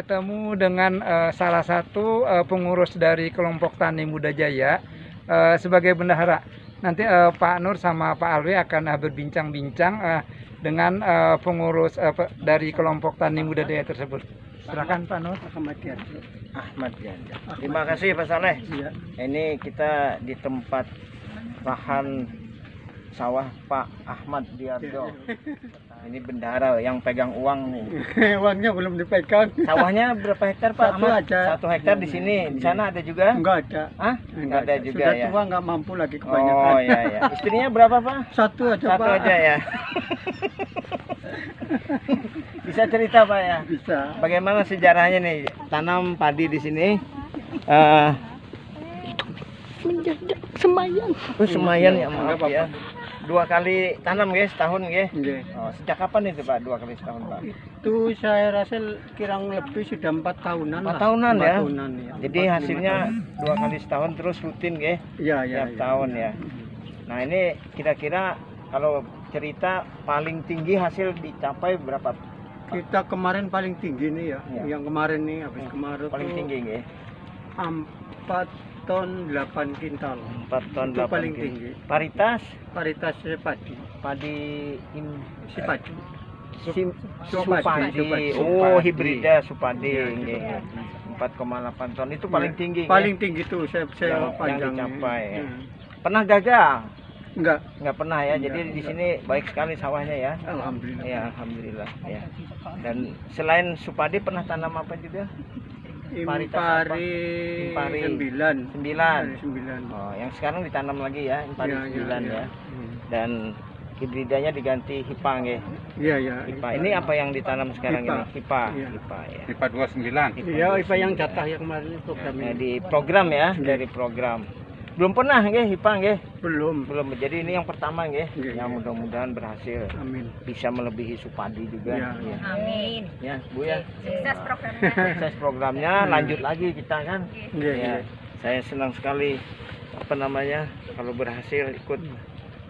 ketemu dengan salah satu pengurus dari kelompok Tani Muda Jaya sebagai bendahara. Nanti Pak Nur sama Pak Alwi akan berbincang-bincang dengan pengurus dari kelompok Tani Muda Jaya tersebut. Silakan Pak Nur. Ahmad Ganja. Terima kasih Pak Saleh. Iya. Ini kita di tempat lahan sawah Pak Ahmad Diarjo. Ini bendahara yang pegang uang nih. Uangnya belum dipegang. Sawahnya berapa hektar Pak Satu Ahmad? aja. 1 hektar di sini. Di sana ada juga? Enggak ada. Hah? Enggak ada juga. Sudah ya. tua nggak mampu lagi kebanyakan. Oh iya ya. Istrinya berapa Pak? Satu aja Satu Pak. aja ya. Bisa cerita Pak ya? Bisa. Bagaimana sejarahnya nih tanam padi di sini? Semayan. Oh, semayan ya, maaf ya. 2 kali tanam guys, setahun guys. Nggih. Oh, sejak kapan itu Pak? 2 kali setahun Pak? Itu saya rasa kurang lebih sudah 4 tahunan 4 lah. tahunan 4 ya. tahunan, ya. Jadi 4, 5 hasilnya tahun. 2 kali setahun terus rutin guys. Iya, iya. Tiap tahun ya. Nah ini kira-kira kalau cerita paling tinggi hasil dicapai berapa? Kita kemarin paling tinggi nih ya. Iya. Yang kemarin nih habis kemarin Paling tuh tinggi guys. 4 ton 8 kintal. 4 ton Itu 8 paling kilo. tinggi. Paritas Paritas padi. padi Si padi. Supadi. Supadi. Oh, hibrida Supadi Iya, nggih. iya. 4,8 ton itu paling tinggi. Paling nggih. tinggi tuh saya yang panjangnya. dicapai ya. Hmm. Pernah gagal? Enggak. Pernah ya. Enggak, Jadi di enggak. sini baik sekali sawahnya ya. Alhamdulillah. Ya, alhamdulillah ya. Dan selain Supadi pernah tanam apa juga? Paritas apa? Impari Impari. 9. 9. 9. Oh, yang sekarang ditanam lagi ya, Impari Iya, 9 iya, ya. iya. Dan hibridanya diganti Hipa nggih. Iya, iya. Hipa. Ini apa yang ditanam sekarang Hipa. ini? Hipa. Iya. Hipa ya. IPA 29. Iya, IPA yang jatah yang kemarin program Ya, ini. di program ya, dari program. Belum pernah nggih Hipa nggih? Belum. Belum. Jadi ini yang pertama nggih. Iya, Yang iya. mudah-mudahan berhasil. Amin. Bisa melebihi Supadi juga. Iya. Ya. Amin. Ya, Bu ya. Sukses programnya. Sukses programnya, lanjut lagi kita kan. Iya, Ya, iya. saya senang sekali apa namanya kalau berhasil ikut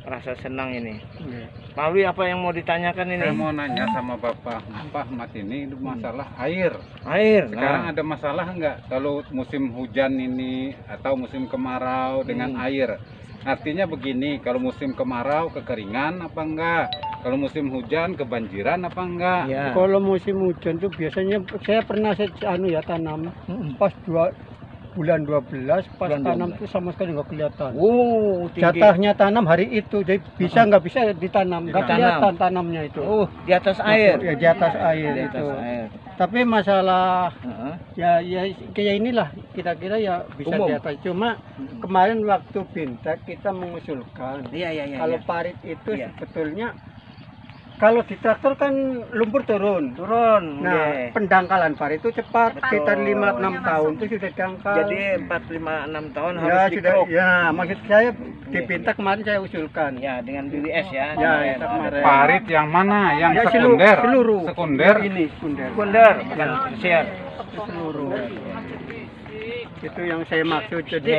rasa senang ini. Iya. Pak Alwi, apa yang mau ditanyakan ini? Saya mau nanya sama Bapak Ahmad ini masalah air. Air. Sekarang Nah, ada masalah nggak kalau musim hujan ini atau musim kemarau dengan air? Artinya begini, kalau musim kemarau kekeringan apa enggak? Kalau musim hujan kebanjiran apa enggak? ya. Kalau musim hujan tuh biasanya saya pernah tanam pas bulan 12 pas Bulan tanam 12. tuh sama sekali nggak kelihatan. Tinggi. Jatahnya tanam hari itu, jadi nggak bisa ditanam, nggak Ditanam. kelihatan tanamnya itu. Di atas air. Ya di atas air Di itu. atas air. Tapi masalah Heeh. ya kayak inilah kira-kira ya bisa Umum. di atas. Cuma kemarin waktu bintek kita mengusulkan Iya, iya, iya. kalau iya. parit itu Iya. sebetulnya kalau di traktor kan lumpur turun. Turun. Nah, nggih. pendangkalan parit itu cepat, sekitar Betul. 5-6 tahun itu sudah dangkal. Jadi 4, 5, 6 tahun ya harus sudah, dikeruk. ya maksud saya di Iya, bintek kemarin saya usulkan. Ya, dengan BWS ya. Ya, Kemarin. itu kemarin. Parit yang mana? Yang Ya, sekunder? seluruh. Sekunder? Ya, ini sekunder. Sekunder, bukan tersier. Seluruh. Itu yang saya maksud. Nggih. Jadi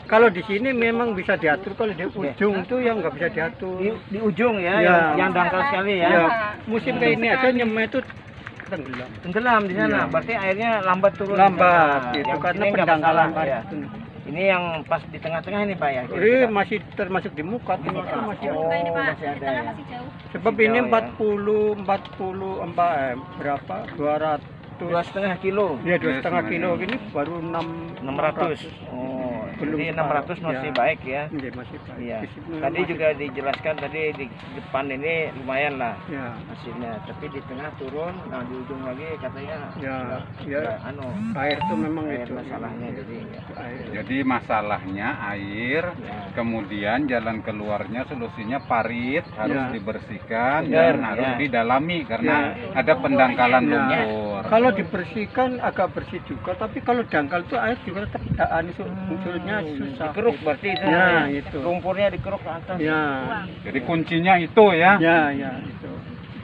kalau di sini memang bisa diatur, kalau di ujung itu yang nggak bisa diatur. Di ujung ya, Ya. yang dangkal sekali ya. Ya, musim kayak ini aja nyemai itu tenggelam. Tenggelam di sana, Iya. berarti airnya lambat turun. Lambat di sana. gitu Yang karena sini nggak pendangkalan masalah, ya. Ini yang pas di tengah-tengah ini Pak ya. Ini masih termasuk di muka, tengah itu masih ada. Buka ini Pak, masih ada di tengah ya. masih jauh. Sebab Masih ini jauh, ya. 40 berapa? 2,5 kilo. Ya 2,5 kilo gini baru 600. Oh, Belum jadi 600 masih ya. baik ya. Iya, masih baik. Iya. Di situ Tadi masih- juga dijelaskan tadi di depan ini lumayan lah ya. hasilnya, tapi di tengah turun, nah di ujung lagi katanya Ya, nggak- ya. nggak anu Air itu memang air itu masalahnya jadi ya. Air. Jadi masalahnya air, Ya. kemudian jalan keluarnya solusinya parit harus Ya. dibersihkan Benar, dan harus ya. didalami karena Ya. ada pendangkalan Ya. lumpur. Kalau dibersihkan agak bersih juga, tapi kalau dangkal itu air juga tetap unsurnya susah. Dikeruk berarti itu. Ya, itu. Lumpurnya dikeruk ke atas. Ya, Jadi kuncinya itu ya. ya itu.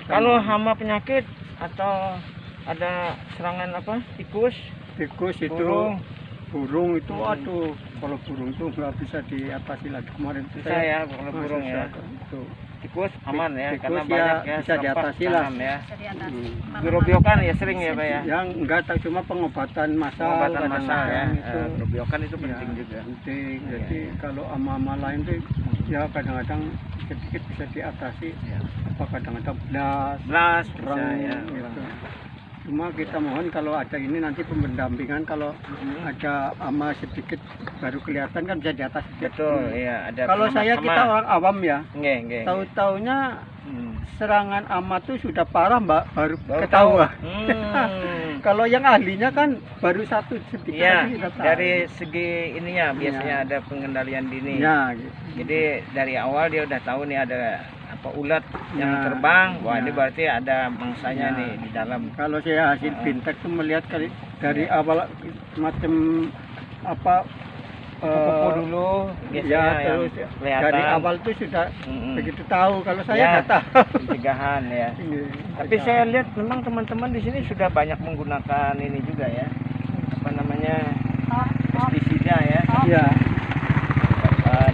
Kalau hama penyakit atau ada serangan apa? Tikus, tikus itu burung, burung itu aduh, kalau burung itu nggak bisa diatasi lagi kemarin itu Susah ya kalau burung ya. Itu. Tikus aman ya, Tikus karena ya banyak ya bisa serempak diatasi lah. tanam ya. Bisa di atas. Gerobiokan ya sering ya Pak ya. Yang enggak tak cuma pengobatan massal Pengobatan massal ya. kadang-kadang itu. Gerobiokan itu Ya, penting juga. penting. Iya, Jadi kalau ama-ama lain tuh ya kadang-kadang sedikit bisa diatasi. Ya. Apa kadang-kadang belas, Belas bisa terang ya. gitu. Cuma kita mohon kalau ada ini nanti pendampingan, kalau ada ama sedikit baru kelihatan kan bisa diatasi. Betul, iya ada. Kalau saya kita orang awam ya, nggih, nggih. tahu-taunya Hmm. serangan ama tuh sudah parah Mbak, baru Baru ketahuan. Hmm. Kalau yang ahlinya kan baru satu sedikit Iya, aja kita tahu. dari segi ininya biasanya ada pengendalian dini. Ya, gitu. Jadi dari awal dia udah tahu nih ada apa ulat yang Ya, terbang. Wah, ya. ini berarti ada mangsanya Ya. nih di dalam. Kalau saya hasil bintek tuh melihat dari awal macam apa Kupu-kupu dulu biasanya ya, yang terus kelihatan. dari awal tuh sudah Mm-mm. begitu tahu. Kalau saya Ya, nggak tahu. pencegahan ya. Tapi saya lihat memang teman-teman di sini sudah banyak menggunakan ini juga ya. Apa namanya? Pestisida ya. ya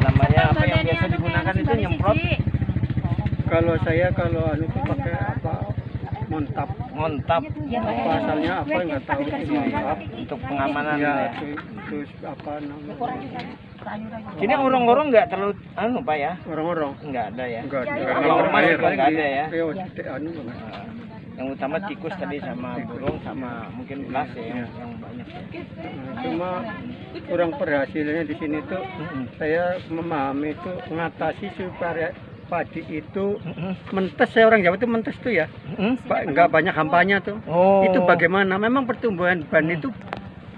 Namanya apa yang biasa digunakan itu nyemprot kalau saya kalau anu tuh pakai apa montap ngontap apa asalnya apa nggak tahu itu montap untuk pengamanan ya ya. terus apa namanya Sini orang-orang nggak terlalu anu Pak ya? orang-orang Nggak ada ya. enggak Kalau ormas juga nggak ada ya. anu enggak. Nah, yang utama tikus tadi sama burung sama mungkin belas ya yang banyak ya. Cuma kurang berhasilnya di sini tuh saya memahami itu mengatasi supaya padi itu mentes, saya orang Jawa itu mentes tuh ya, nggak banyak hampanya tuh. Oh. Itu bagaimana? Memang pertumbuhan ban itu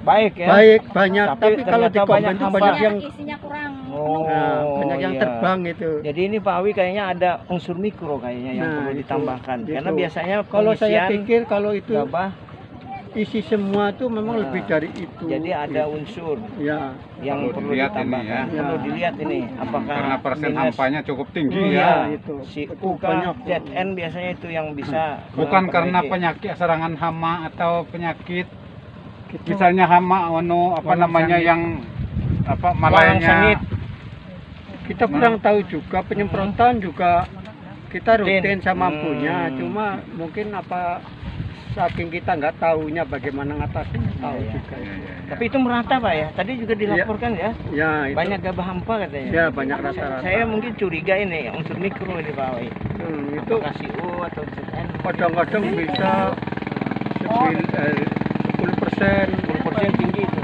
Baik ya. baik banyak, Tapi tapi kalau di ternyata Komben banyak itu hamba. banyak yang isinya kurang. Oh, banyak yang iya. terbang itu. Jadi ini Pak Awi kayaknya ada unsur mikro kayaknya yang Nah, perlu itu, ditambahkan. itu. Karena biasanya Kalau saya pengisian pikir kalau itu gabah, isi semua tuh memang Nah, lebih dari itu. jadi ada unsur Ya, yang Perlu perlu dilihat ini ditambahkan. ya. Perlu dilihat ini apakah Karena persen minus hampanya cukup tinggi Iya, ya. itu. si Itu UK, banyak. ZN biasanya itu yang bisa Bukan karena memperbaiki. penyakit serangan hama atau penyakit Gitu. misalnya hama apa Walang namanya sangit. yang apa Walang sangit. malayanya Kita kurang tahu juga penyemprotan juga kita rutin sama Hmm. punya, cuma mungkin apa saking kita nggak tahunya bagaimana ngatasinnya tahu Iya, iya. juga. Tapi itu merata Pak ya. Tadi juga dilaporkan ya. Ya itu. Banyak gabah hampa katanya. Ya banyak rata-rata. Saya mungkin curiga ini unsur mikro ini Pak Awi. itu Kasih U atau ZN. kadang-kadang bisa 10%. 10% tinggi itu.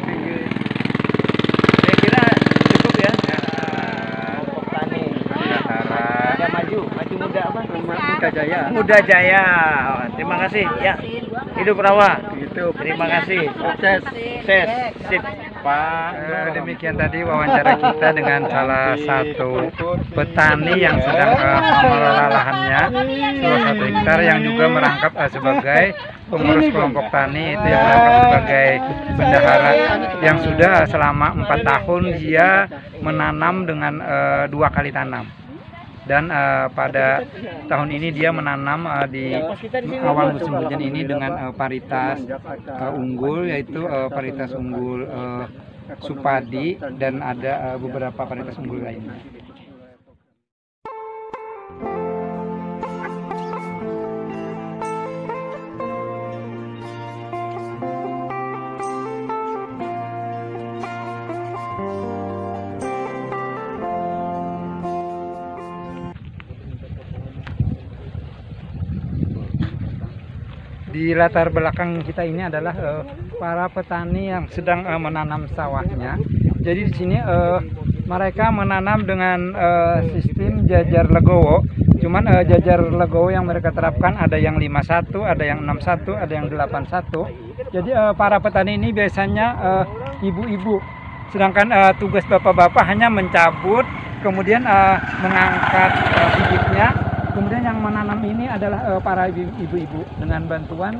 Saya kira cukup ya. Untuk tani. Ya maju muda apa? Muda Jaya. Muda Jaya. Oh, terima kasih. Ya. Hidup rawa. Itu Terima kasih. sukses. Sukses. Sip. Pak. Demikian tadi wawancara kita dengan salah satu petani yang sedang mengelola lahannya seluas 1 hektar yang juga merangkap sebagai pengurus kelompok tani, itu yang merangkap sebagai bendahara yang sudah selama 4 tahun dia menanam dengan 2 kali tanam. Dan pada tahun ini dia menanam di awal musim hujan ini dengan varietas unggul, yaitu varietas unggul Supadi, dan ada beberapa varietas unggul lainnya. Di latar belakang kita ini adalah para petani yang sedang menanam sawahnya. Jadi di sini mereka menanam dengan sistem jajar legowo. Cuman jajar legowo yang mereka terapkan ada yang 51, ada yang 61, ada yang 81. Jadi para petani ini biasanya ibu-ibu. Sedangkan tugas bapak-bapak hanya mencabut, kemudian mengangkat bibitnya. Kemudian yang menanam ini adalah para ibu-ibu dengan bantuan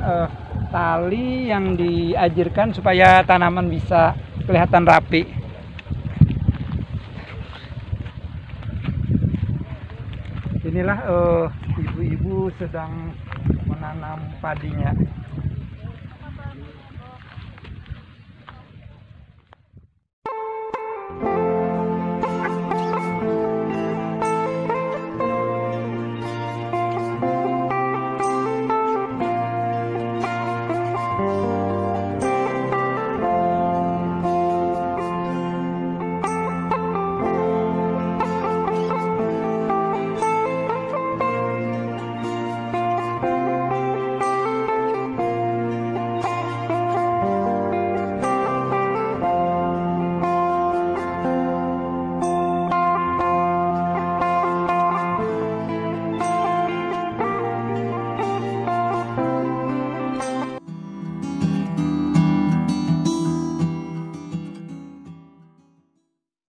tali yang diajirkan supaya tanaman bisa kelihatan rapi. Inilah ibu-ibu sedang menanam padinya.